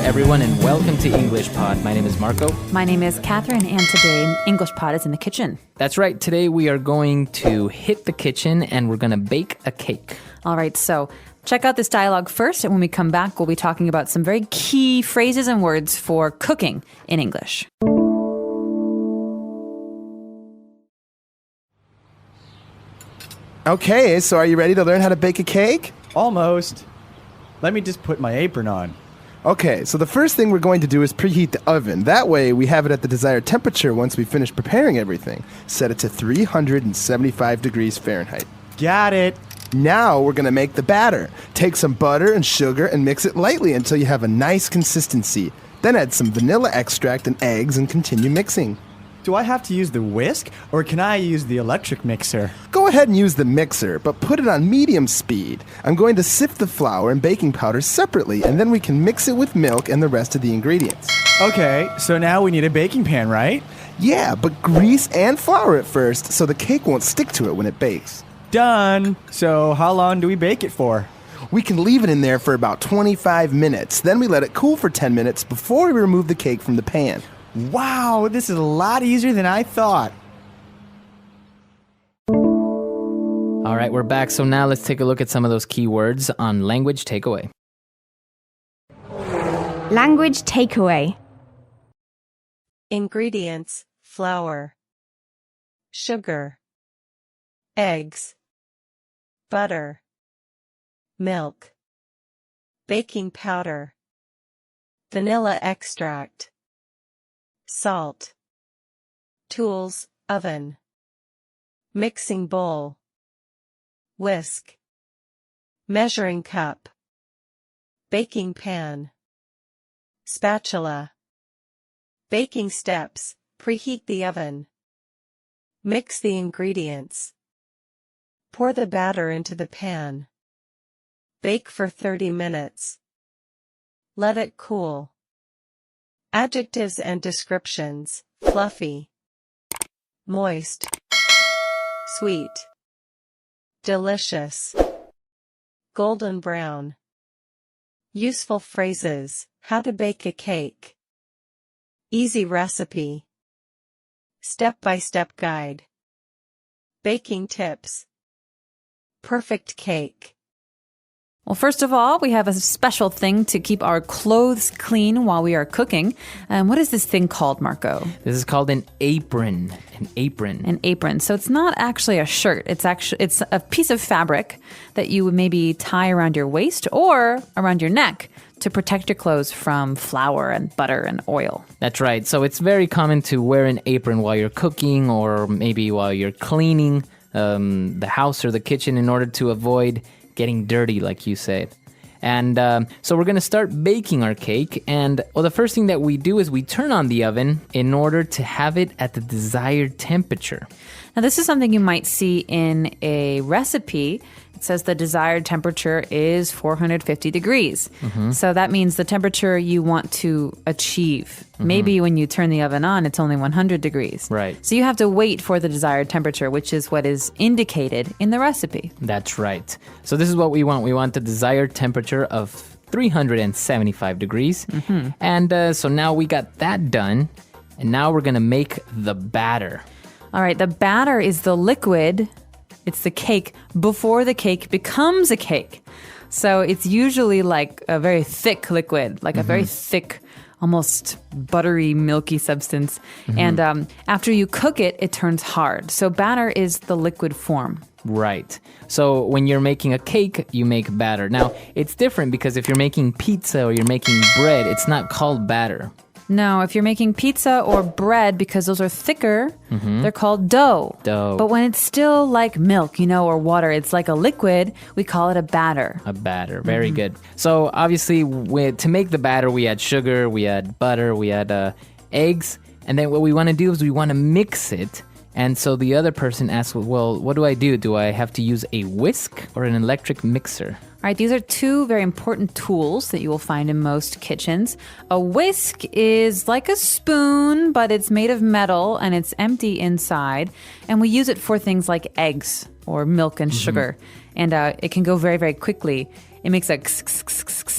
everyone, and welcome to English Pod. My name is Marco. My name is Catherine, and today English Pod is in the kitchen. That's right. Today we are going to hit the kitchen and we're going to bake a cake. All right, so check out this dialogue first, and when we come back, we'll be talking about some very key phrases and words for cooking in English. Okay, so are you ready to learn how to bake a cake? Almost. Let me just put my apron on. Okay, so the first thing we're going to do is preheat the oven. That way, we have it at the desired temperature once we finish preparing everything. Set it to 375 degrees Fahrenheit. Got it. Now we're going to make the batter. Take some butter and sugar and mix it lightly until you have a nice consistency. Then add some vanilla extract and eggs and continue mixing. Do I have to use the whisk, or can I use the electric mixer? Go ahead and use the mixer, but put it on medium speed. I'm going to sift the flour and baking powder separately, and then we can mix it with milk and the rest of the ingredients. Okay, so now we need a baking pan, right? Yeah, but grease and flour it first so the cake won't stick to it when it bakes. Done. So how long do we bake it for? We can leave it in there for about 25 minutes. Then we let it cool for 10 minutes before we remove the cake from the pan. Wow, this is a lot easier than I thought. All right, we're back. So now let's take a look at some of those key words on language takeaway. Language takeaway. Ingredients: flour, sugar, eggs, butter, milk, baking powder, vanilla extract, salt, tools, oven, mixing bowl, whisk, measuring cup, baking pan, spatula, baking steps, preheat the oven, mix the ingredients, pour the batter into the pan, bake for 30 minutes, let it cool. Adjectives and descriptions: fluffy, moist, sweet, delicious, golden brown. Useful phrases: how to bake a cake, easy recipe, step-by-step guide, baking tips, perfect cake. Well, first of all, we have a special thing to keep our clothes clean while we are cooking. What is this thing called, Marco? This is called an apron. An apron. An apron. So it's not actually a shirt. It's a piece of fabric that you would maybe tie around your waist or around your neck to protect your clothes from flour and butter and oil. That's right. So it's very common to wear an apron while you're cooking or maybe while you're cleaning the house or the kitchen in order to avoid getting dirty, like you said. And so we're going to start baking our cake. And the first thing that we do is we turn on the oven in order to have it at the desired temperature. Now, this is something you might see in a recipe. It says the desired temperature is 450 degrees. Mm-hmm. So that means the temperature you want to achieve. Mm-hmm. Maybe when you turn the oven on, it's only 100 degrees. Right. So you have to wait for the desired temperature, which is what is indicated in the recipe. That's right. So this is what we want. We want the desired temperature of 375 degrees. Mm-hmm. And so now we got that done. And now we're going to make the batter. All right, the batter is the liquid, it's the cake, before the cake becomes a cake. So it's usually like a very thick liquid, like a very thick, almost buttery, milky substance. Mm-hmm. And after you cook it, it turns hard. So batter is the liquid form. Right. So when you're making a cake, you make batter. Now, it's different because if you're making pizza or you're making bread, it's not called batter. No, if you're making pizza or bread, because those are thicker, they're called dough. Dough. But when it's still like milk, or water, it's like a liquid, we call it a batter. A batter. Very good. So obviously, to make the batter, we add sugar, we add butter, we add eggs. And then what we want to do is we want to mix it. And so the other person asks, well, what do I do? Do I have to use a whisk or an electric mixer? All right, these are two very important tools that you will find in most kitchens. A whisk is like a spoon, but it's made of metal and it's empty inside. And we use it for things like eggs or milk and sugar. And it can go very, very quickly. it makes a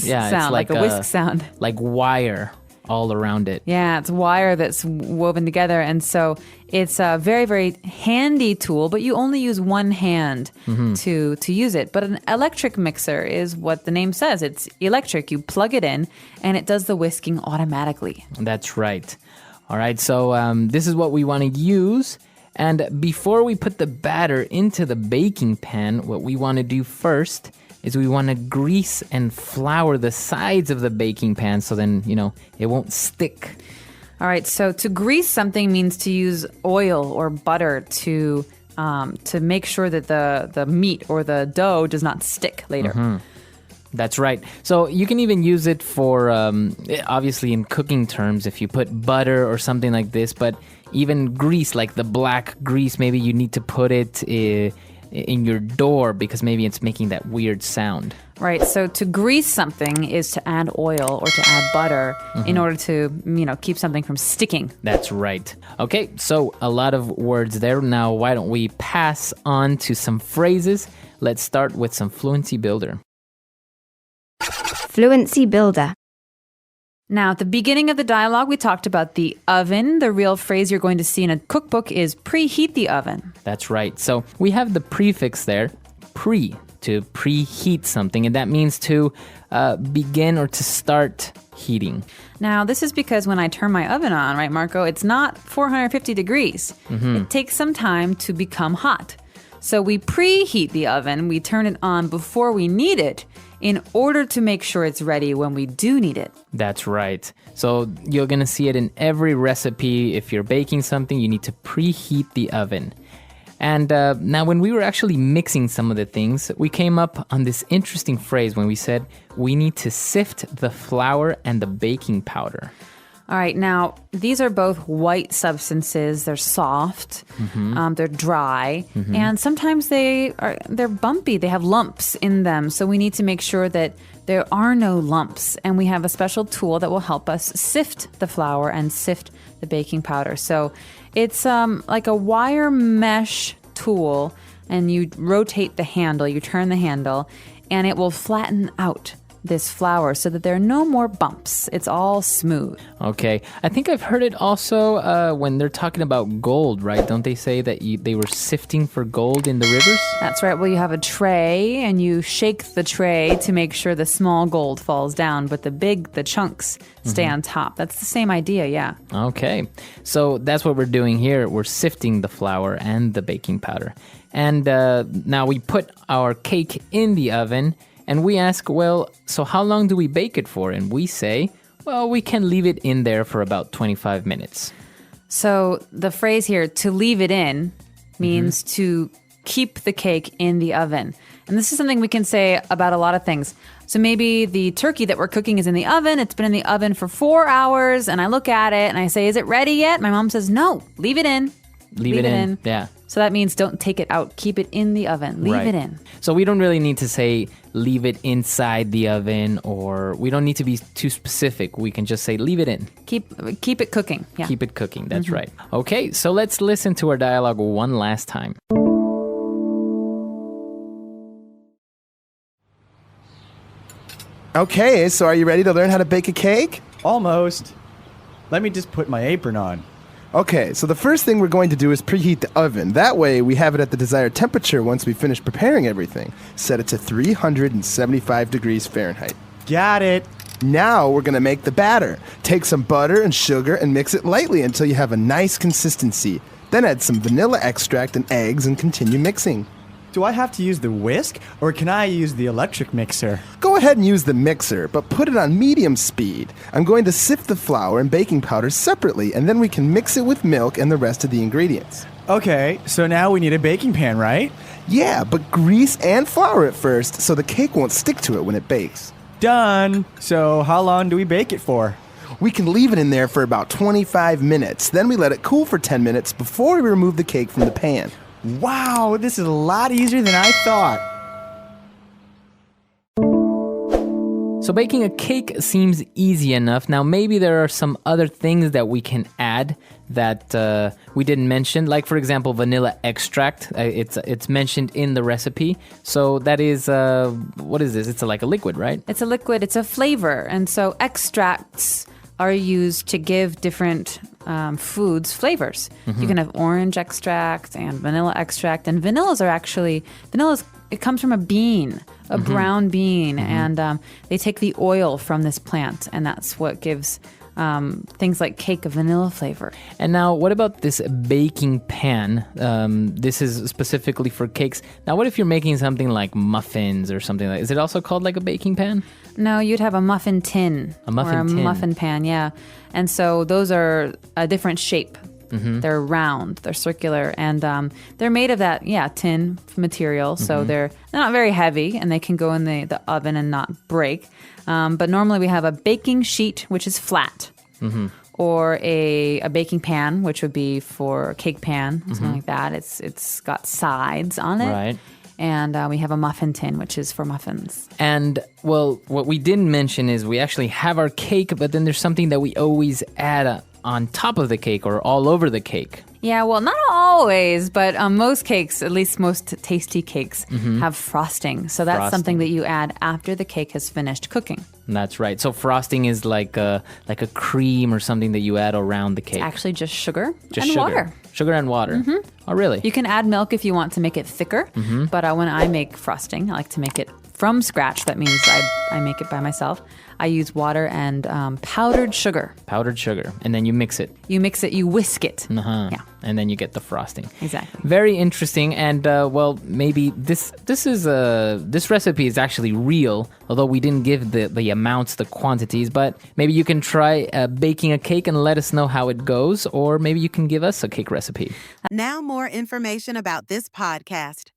Yeah, sound, it's like a whisk sound. Like wire all around it. Yeah, it's wire that's woven together. And so it's a very, very handy tool, but you only use one hand to use it. But an electric mixer is what the name says. It's electric. You plug it in, and it does the whisking automatically. That's right. All right, so this is what we want to use. And before we put the batter into the baking pan, what we want to do first is we want to grease and flour the sides of the baking pan so then, it won't stick. All right, so to grease something means to use oil or butter to make sure that the meat or the dough does not stick later. That's right. So you can even use it for, obviously in cooking terms, if you put butter or something like this, but even grease, like the black grease, maybe you need to put it in your door because maybe it's making that weird sound. Right, so to grease something is to add oil or to add butter in order to, keep something from sticking. That's right. Okay, so a lot of words there. Now, why don't we pass on to some phrases? Let's start with some Fluency Builder. Fluency Builder. Now, at the beginning of the dialogue, we talked about the oven. The real phrase you're going to see in a cookbook is preheat the oven. That's right. So we have the prefix there, pre, to preheat something, and that means to begin or to start heating. Now, this is because when I turn my oven on, right, Marco, it's not 450 degrees. It takes some time to become hot. So we preheat the oven, we turn it on before we need it in order to make sure it's ready when we do need it. That's right. So you're going to see it in every recipe. If you're baking something, you need to preheat the oven. And now when we were actually mixing some of the things, we came up on this interesting phrase when we said we need to sift the flour and the baking powder. All right, now these are both white substances. They're soft, they're dry, and sometimes they're bumpy. They have lumps in them, so we need to make sure that there are no lumps. And we have a special tool that will help us sift the flour and sift the baking powder. So it's like a wire mesh tool, and you rotate the handle, you turn the handle, and it will flatten out this flour so that there are no more bumps. It's all smooth. Okay. I think I've heard it also when they're talking about gold, right? Don't they say that they were sifting for gold in the rivers? That's right. Well, you have a tray and you shake the tray to make sure the small gold falls down, but the chunks stay on top. That's the same idea, yeah. Okay. So that's what we're doing here. We're sifting the flour and the baking powder. And now we put our cake in the oven. And we ask, well, so how long do we bake it for? And we say, well, we can leave it in there for about 25 minutes. So the phrase here, to leave it in, means to keep the cake in the oven. And this is something we can say about a lot of things. So maybe the turkey that we're cooking is in the oven. It's been in the oven for 4 hours. And I look at it and I say, is it ready yet? My mom says, no, leave it in. Leave it in. Yeah. So that means don't take it out. Keep it in the oven. Leave it in. So we don't really need to say leave it inside the oven, or we don't need to be too specific. We can just say leave it in. Keep it cooking. Yeah. Keep it cooking. That's right. Okay, so let's listen to our dialogue one last time. Okay, so are you ready to learn how to bake a cake? Almost. Let me just put my apron on. Okay, so the first thing we're going to do is preheat the oven. That way, we have it at the desired temperature once we finish preparing everything. Set it to 375 degrees Fahrenheit. Got it. Now we're going to make the batter. Take some butter and sugar and mix it lightly until you have a nice consistency. Then add some vanilla extract and eggs and continue mixing. Do I have to use the whisk, or can I use the electric mixer? Go ahead and use the mixer, but put it on medium speed. I'm going to sift the flour and baking powder separately, and then we can mix it with milk and the rest of the ingredients. Okay, so now we need a baking pan, right? Yeah, but grease and flour it first so the cake won't stick to it when it bakes. Done. So how long do we bake it for? We can leave it in there for about 25 minutes. Then we let it cool for 10 minutes before we remove the cake from the pan. Wow, this is a lot easier than I thought. So baking a cake seems easy enough. Now maybe there are some other things that we can add that we didn't mention, like for example vanilla extract. It's mentioned in the recipe. So that is what is this? It's like a liquid, right? It's a liquid, it's a flavor. And so extracts are used to give different foods flavors. You can have orange extract and vanilla extract. And vanillas, it comes from a bean, a brown bean. And they take the oil from this plant. And that's what gives things like cake a vanilla flavor. And now, what about this baking pan? This is specifically for cakes. Now, what if you're making something like muffins or something like? Is it also called like a baking pan? No, you'd have a muffin tin. A muffin tin. Muffin pan, yeah. And so those are a different shape. They're round, they're circular, and they're made of that, tin material. So they're not very heavy, and they can go in the oven and not break. But normally we have a baking sheet, which is flat, or a baking pan, which would be for a cake pan, something like that. It's got sides on it. Right. And we have a muffin tin, which is for muffins. And, well, what we didn't mention is we actually have our cake, but then there's something that we always add on top of the cake or all over the cake. Yeah, well, not always, but most cakes, at least most tasty cakes, have frosting. So that's something that you add after the cake has finished cooking. That's right. So frosting is like a cream or something that you add around the cake. It's actually just sugar Just and sugar. water. Sugar and water. Oh, really? You can add milk if you want to make it thicker, but when I make frosting, I like to make it from scratch. That means I make it by myself. I use water and powdered sugar. Powdered sugar. And then you mix it. You mix it, you whisk it. Yeah. And then you get the frosting. Exactly. Very interesting. And, well, maybe this recipe is actually real, although we didn't give the amounts, the quantities. But maybe you can try baking a cake and let us know how it goes. Or maybe you can give us a cake recipe. Now more information about this podcast.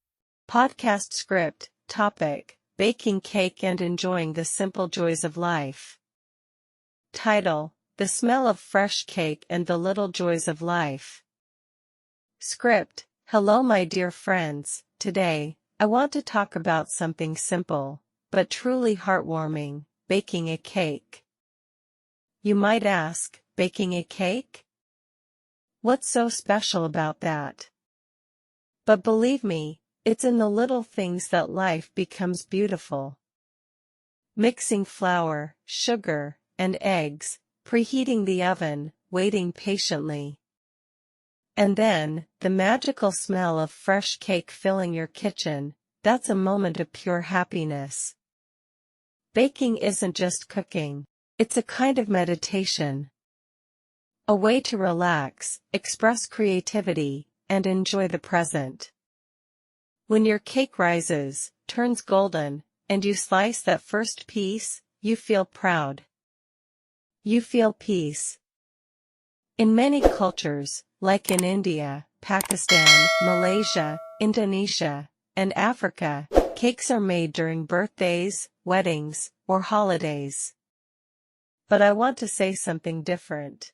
Podcast script, topic, baking cake and enjoying the simple joys of life. Title, The Smell of Fresh Cake and the Little Joys of Life. Script, Hello my dear friends, today, I want to talk about something simple, but truly heartwarming, baking a cake. You might ask, baking a cake? What's so special about that? But believe me, it's in the little things that life becomes beautiful. Mixing flour, sugar, and eggs, preheating the oven, waiting patiently. And then, the magical smell of fresh cake filling your kitchen, that's a moment of pure happiness. Baking isn't just cooking, it's a kind of meditation. A way to relax, express creativity, and enjoy the present. When your cake rises, turns golden, and you slice that first piece, you feel proud. You feel peace. In many cultures, like in India, Pakistan, Malaysia, Indonesia, and Africa, cakes are made during birthdays, weddings, or holidays. But I want to say something different.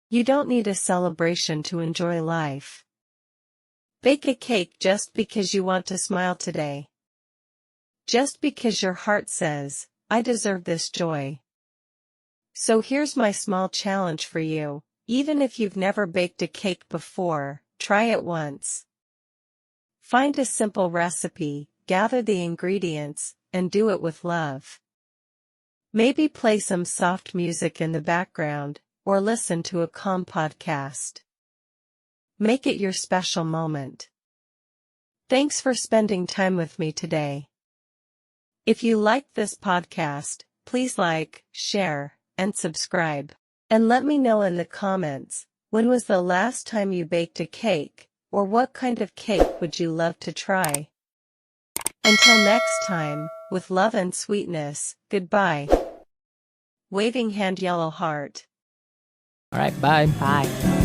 You don't need a celebration to enjoy life. Bake a cake just because you want to smile today. Just because your heart says, I deserve this joy. So here's my small challenge for you. Even if you've never baked a cake before, try it once. Find a simple recipe, gather the ingredients, and do it with love. Maybe play some soft music in the background, or listen to a calm podcast. Make it your special moment. Thanks for spending time with me today. If you liked this podcast, please like, share, and subscribe. And let me know in the comments, when was the last time you baked a cake, or what kind of cake would you love to try? Until next time, with love and sweetness, goodbye. Waving hand yellow heart. All right, bye. Bye.